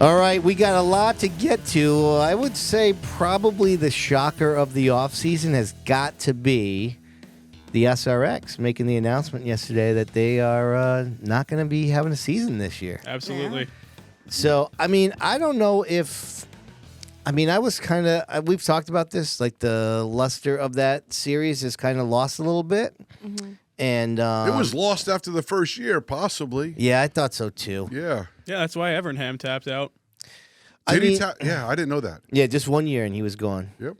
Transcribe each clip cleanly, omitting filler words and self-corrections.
All right, we got a lot to get to. I would say probably the shocker of the offseason has got to be the SRX making the announcement yesterday that they are not going to be having a season this year. Absolutely. So, I mean, I don't know if. I mean, I was kind of. We've talked about this. Like the luster of that series is kind of lost a little bit. Mm-hmm. And It was lost after the first year, possibly. yeah, I thought so too. Yeah. Yeah, that's why Evernham tapped out. I Did he mean, yeah, I didn't know that. yeah, just 1 year and he was gone. Yep.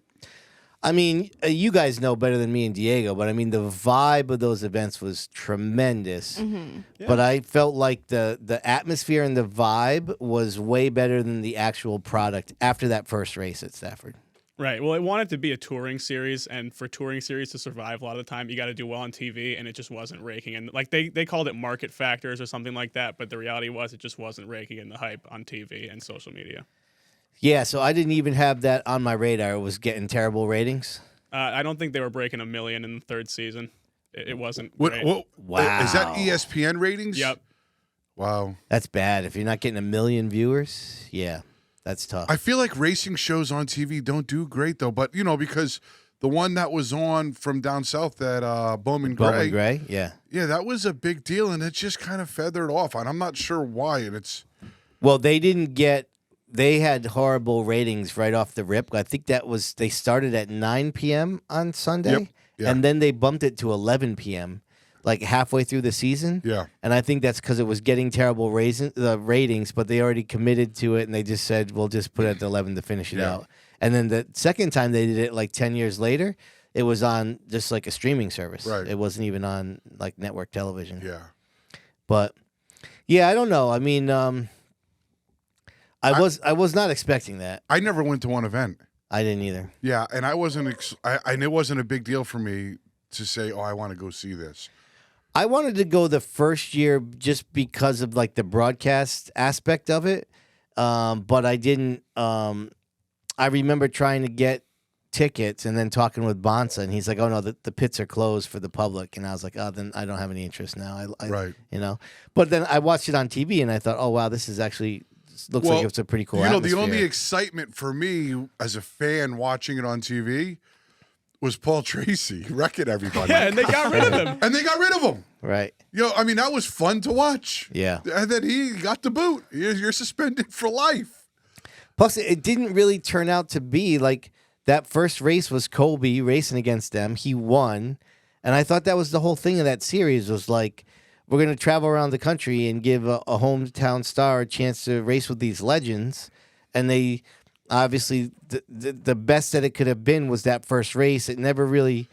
I mean, you guys know better than me and Diego, but I mean, the vibe of those events was tremendous. Yeah. But I felt like the atmosphere and the vibe was way better than the actual product after that first race at Stafford. Right. Well, it wanted to be a touring series, and for touring series to survive a lot of the time, you got to do well on TV, and it just wasn't raking. And like they called it market factors or something like that, but the reality was it just wasn't raking in the hype on TV and social media. Yeah, so I didn't even have that on my radar. It was getting terrible ratings. I don't think they were breaking 1 million in the third season. It wasn't. What, great. Wow. Is that ESPN ratings? Yep. Wow. That's bad. If you're not getting 1 million viewers, yeah, that's tough. I feel like racing shows on TV don't do great, though. But, because the one that was on from down south, that Bowman Bowman Gray, yeah. Yeah, that was a big deal, and it just kind of feathered off. And I'm not sure why. And it's Well, they had horrible ratings right off the rip. I think they started at 9 p.m. on Sunday, Yep. Yeah. and then they bumped it to 11 p.m., like halfway through the season. Yeah. And I think that's because it was getting terrible ratings, but they already committed to it, and they just said, we'll just put it at 11 to finish it Yeah. out. And then the second time they did it, like 10 years later, it was on just like a streaming service. Right. It wasn't even on like network television. yeah. But, yeah, I don't know. I mean, I was not expecting that. I never went to one event. I didn't either. Yeah, and I wasn't. And it wasn't a big deal for me to say, "Oh, I want to go see this." I wanted to go the first year just because of like the broadcast aspect of it, but I didn't. I remember trying to get tickets and then talking with Bonsa, and he's like, "Oh no, the pits are closed for the public," and I was like, "Oh, then I don't have any interest now." Right. But then I watched it on TV, and I thought, "Oh wow, this is actually looks like it's a pretty cool." The atmosphere. only excitement for me as a fan watching it on TV was Paul Tracy wrecking everybody. Yeah, and they got rid of him. And they got rid of him. right? I mean, that was fun to watch. Yeah. And then he got the boot. You're suspended for life. Plus, it didn't really turn out to be like that first race was Colby racing against them. He won. And I thought that was the whole thing of that series was like, we're going to travel around the country and give a hometown star a chance to race with these legends. And they obviously, the best that it could have been was that first race. It never really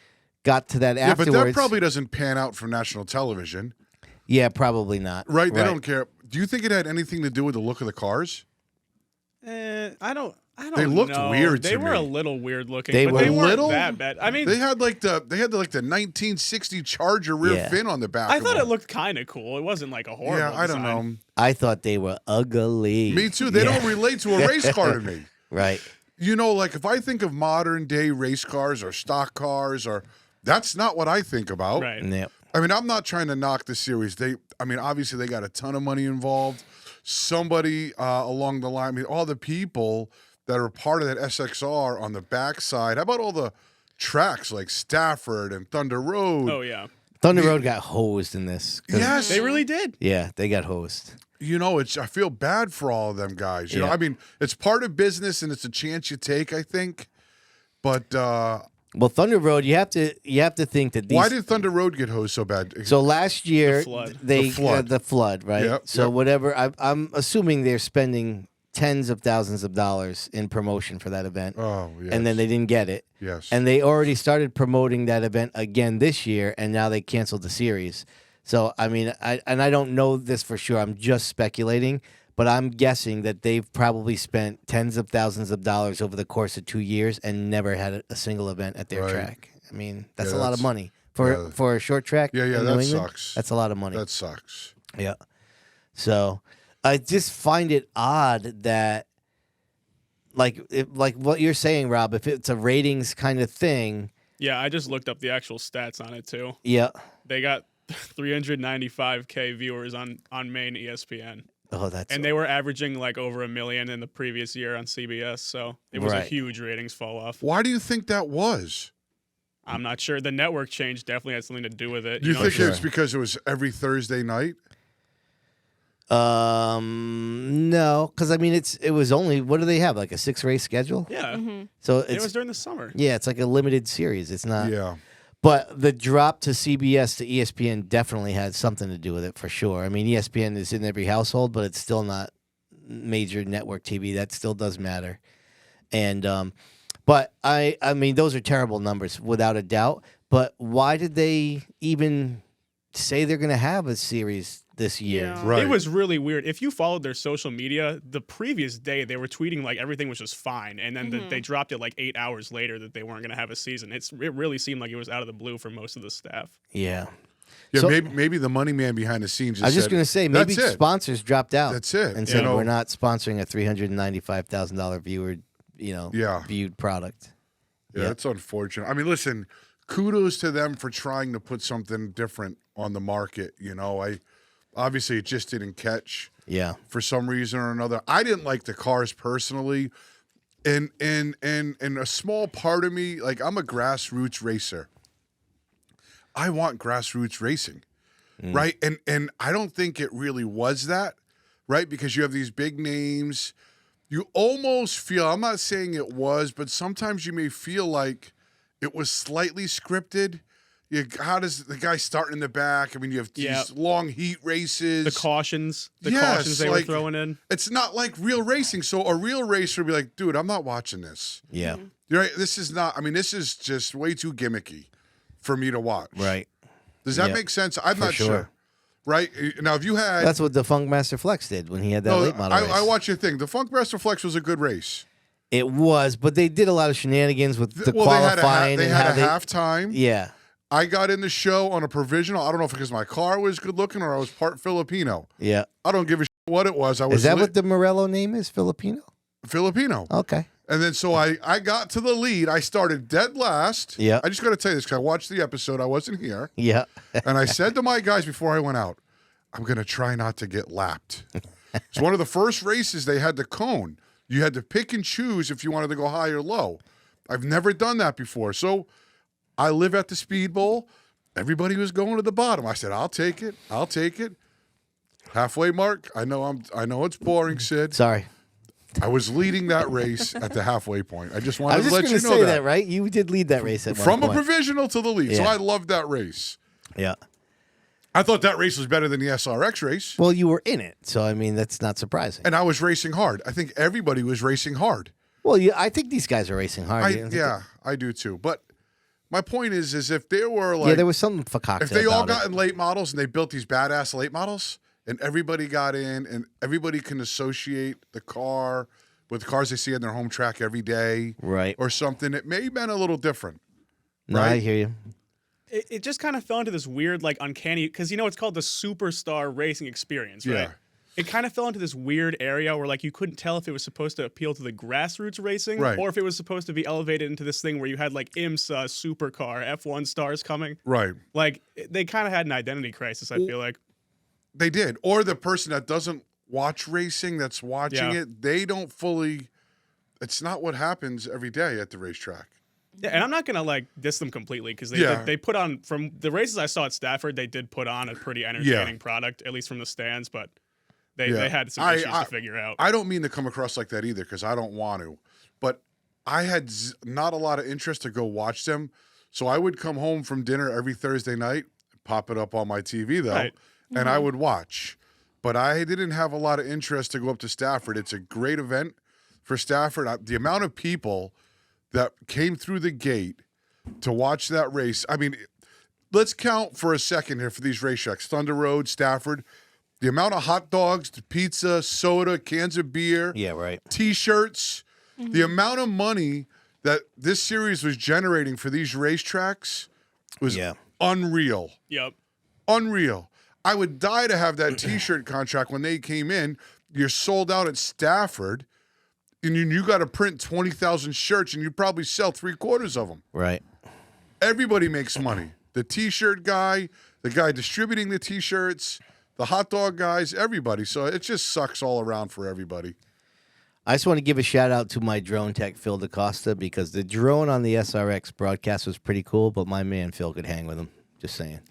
got to that afterwards. Yeah, but that probably doesn't pan out for national television. Yeah, probably not. Right? They don't care. Do you think it had anything to do with the look of the cars? I don't. They looked know. weird They to were me. a little weird looking. They but were they weren't little? that bad. I mean, They had like the 1960 Charger rear Yeah. fin on the back. I of thought them. it looked kind of cool. It wasn't like a horrible. Yeah, I don't design. know. I thought they were ugly. Me too. They Yeah. don't relate to a race car to me. Right. Like if I think of modern day race cars or stock cars, that's not what I think about. Right. Yep. I mean, I'm not trying to knock the series. Obviously they got a ton of money involved. Somebody along the line, all the people that are part of that SXR on the backside. How about all the tracks like Stafford and Thunder Road? Oh yeah, Thunder Road got hosed in this. 'Cause- Yes. they really did. Yeah, they got hosed. I feel bad for all of them guys. Yeah. It's part of business and it's a chance you take, I think. But Well, Thunder Road, you have to think that these. why did Thunder Road get hosed so bad? So last year The flood. they The flood. right? Yep, So yep. whatever. I'm assuming they're spending tens of thousands of dollars in promotion for that event, Oh, yes. and then they didn't get it. Yes. And they already started promoting that event again this year, and now they canceled the series. So I mean, I don't know this for sure. I'm just speculating, but I'm guessing that they've probably spent tens of thousands of dollars over the course of 2 years and never had a single event at their Right. track. I mean, that's Yeah, a lot of that's- money yeah. for a short track. Yeah, in that New England. sucks. That's a lot of money. That sucks. Yeah. So I just find it odd that, like what you're saying, Rob, if it's a ratings kind of thing, Yeah, I just looked up the actual stats on it too. yeah, They got 395K viewers on main ESPN. Oh, that's and they were averaging like over 1 million in the previous year on CBS. So it was a Right. huge ratings fall off. Why do you think that was? I'm not sure. The network change definitely had something to do with it. Do you know, think sure. it's because it was every Thursday night? No, because I mean it was only, what do they have, like a 6-race schedule? Yeah, So it it's was during the summer. yeah, it's like a limited series. It's not. Yeah. But the drop to CBS to ESPN definitely had something to do with it for sure. I mean, ESPN is in every household, but it's still not major network TV. That still does matter. And but I mean, those are terrible numbers without a doubt. But why did they even say they're going to have a series this year? Yeah. Right. It was really weird. If you followed their social media, the previous day they were tweeting like everything was just fine, and then they dropped it like 8 hours later that they weren't going to have a season. It really seemed like it was out of the blue for most of the staff. Yeah. Yeah, So- maybe the money man behind the scenes just I was just said, going to say maybe "That's it. sponsors dropped out. That's it." And You said know- we're not sponsoring a $395,000 viewer, Yeah. viewed product. Yeah, that's unfortunate. I mean, listen, kudos to them for trying to put something different on the market. Obviously it just didn't catch Yeah. for some reason or another. I didn't like the cars personally, and a small part of me, like I'm a grassroots racer. I want grassroots racing, right? And I don't think it really was that, right? Because you have these big names. You almost feel, I'm not saying it was, but sometimes you may feel like it was slightly scripted. How does the guy start in the back? I mean, you have these Yeah. long heat races. The cautions Yes, they like- were throwing in. It's not like real racing. So a real racer would be like, dude, I'm not watching this. Yeah. You're right. This is not, I mean, this is just way too gimmicky for me to watch. Right. Does that Yeah, make sense? I'm for not sure. sure. Right? Now, if you had. That's what the Funkmaster Flex did when he had that no, late model race. I watched your thing. The Funkmaster Flex was a good race. It was, but they did a lot of shenanigans with the Well, qualifying they and had how a they. halftime. Yeah. I got in the show on a provisional. I don't know if because my car was good looking or I was part Filipino. Yeah. I don't give a shit what it was. I was Is that what the Morello name is? Filipino? Filipino. Okay. And then so I got to the lead. I started dead last. Yeah. I just got to tell you this because I watched the episode. I wasn't here. Yeah. And I said to my guys before I went out, I'm going to try not to get lapped. It's one of the first races they had the cone. You had to pick and choose if you wanted to go high or low. I've never done that before. So I live at the Speed Bowl. Everybody was going to the bottom. I said, I'll take it. I'll take it. Halfway mark. I know it's boring, Sid. Sorry. I was leading that race at the halfway point. I just I wanted was to just let going you to know say that. that, right? You did lead that race at From one a point. provisional to the lead. So Yeah. I loved that race. Yeah. I thought that race was better than the SRX race. Well, you were in it, so I mean that's not surprising. And I was racing hard. I think everybody was racing hard. Well, I think these guys are racing hard. You don't think I do too. But my point is if there were that- like, yeah, there was something fakakta if they all about got it. in late models and they built these badass late models and everybody got in and everybody can associate the car with cars they see on their home track every day Right. or something, it may have been a little different. No, I right? hear you. It just kind of fell into this weird, like, uncanny, because it's called the superstar racing experience, right? Yeah. It kind of fell into this weird area where, like, you couldn't tell if it was supposed to appeal to the grassroots racing Right. or if it was supposed to be elevated into this thing where you had, like, IMSA, supercar, F1 stars coming. Right. Like, they kind of had an identity crisis, I feel like. They did. Or the person that doesn't watch racing that's watching Yeah. it, they don't fully, it's not what happens every day at the racetrack. Yeah, and I'm not gonna like diss them completely because Yeah. they put on, from the races I saw at Stafford, they did put on a pretty entertaining product, at least from the stands, but they had some issues to figure out. I don't mean to come across like that either because I don't want to, but I had not a lot of interest to go watch them. So I would come home from dinner every Thursday night, pop it up on my TV though, Right. and I would watch. But I didn't have a lot of interest to go up to Stafford. It's a great event for Stafford. The amount of people that came through the gate to watch that race. I mean, let's count for a second here for these racetracks. Thunder Road, Stafford. The amount of hot dogs, pizza, soda, cans of beer, Yeah, right. T-shirts, the amount of money that this series was generating for these racetracks was Yeah. unreal. Yep. Unreal. I would die to have that T-shirt contract when they came in. You're sold out at Stafford, and you got to print 20,000 shirts, and you probably sell 3/4 of them. Right. Everybody makes money. The T-shirt guy, the guy distributing the T-shirts, the hot dog guys, everybody. So it just sucks all around for everybody. I just want to give a shout out to my drone tech, Phil DaCosta, because the drone on the SRX broadcast was pretty cool, but my man Phil could hang with him. Just saying.